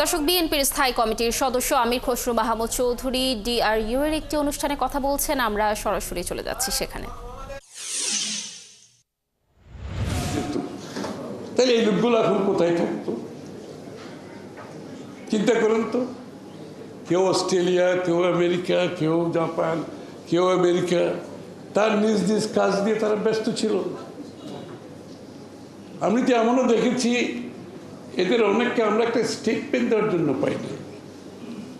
দর্শক, বিএনপির স্থায়ী কমিটির সদস্য আমির খসরু মাহমুদ চৌধুরী ডিআরইউ এর একটি অনুষ্ঠানে কথা বলছেন। আমরা সরাসরি চলে যাচ্ছি সেখানে। তাহলে এই লোকগুলো এখন কোথায় থাকতো চিন্তা করেন তো। কেউ অস্ট্রেলিয়া, কেউ আমেরিকা, কেউ জাপান, কেউ আমেরিকা, তার নিজ নিজ কাজ দিয়ে তারা ব্যস্ত ছিল। আমি তো এমনও দেখেছি এদের অনেককে আমরা একটা স্টেটমেন্ট দেওয়ার জন্য পাইনি।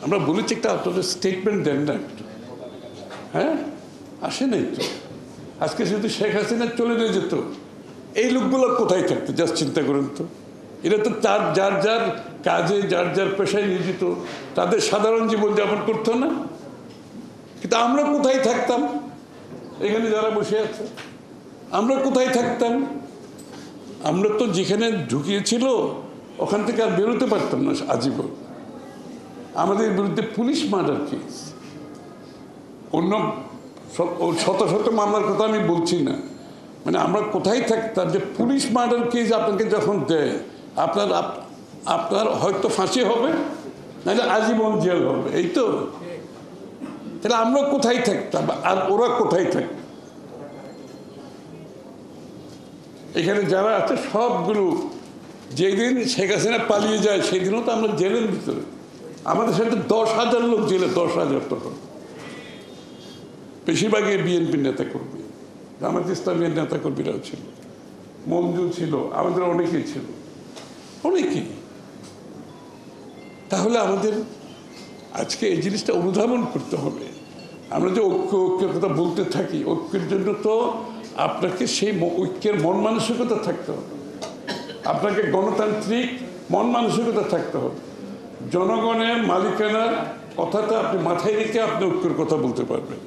আমরা বলেছি একটা আপনাদের স্টেটমেন্ট দেন না একটু, হ্যাঁ আসে নাই তো। আজকে শুধু শেখ হাসিনা চলে যেত, এই লোকগুলো কোথায় থাকতো জাস্ট চিন্তা করেন তো। এরা তো তার যার যার কাজে যার যার পেশায় নিয়োজিত, তাদের সাধারণ জীবনযাপন করতো না। কিন্তু আমরা কোথায় থাকতাম? এখানে যারা বসে আছে আমরা কোথায় থাকতাম? আমরা তো যেখানে ঢুকিয়েছিল ওখান থেকে আর বেরোতে পারতাম না আজীবন। আমাদের বিরুদ্ধে পুলিশ মার্ডার কেস, অন্য শত শত মামলার কথা আমি বলছি না, মানে আমরা কোথায় থাকতাম যে পুলিশ মার্ডার কেস আপনাকে যখন দেয় আপনার হয়তো ফাঁসি হবে, নাহলে আজীবন জেল হবে, এই তো। তাহলে আমরা কোথায় থাকতাম আর ওরা কোথায় থাকত? এখানে যারা আছে সবগুলো যেদিন শেখ হাসিনা পালিয়ে যায় সেদিনও তো আমরা জেলের ভিতরে। আমাদের সাথে 10,000 লোক জেলে, 10,000 তখন বেশিরভাগই বিএনপির নেতাকর্মী, জামাত ইসলামের নেতাকর্মীরাও ছিল, মঞ্জু ছিল, আমাদের অনেকেই ছিল, অনেকেই। তাহলে আমাদের আজকে এই জিনিসটা অনুধাবন করতে হবে। আমরা যে ঐক্যের কথা বলতে থাকি, ঐক্যের জন্য তো আপনাকে সেই ঐক্যের মন মানসিকতা থাকতে হবে, আপনাকে গণতান্ত্রিক মন মানসিকতা থাকতে হবে। জনগণের মালিকানার কথাটা আপনি মাথায় রেখে আপনি ঐক্যের কথা বলতে পারবেন।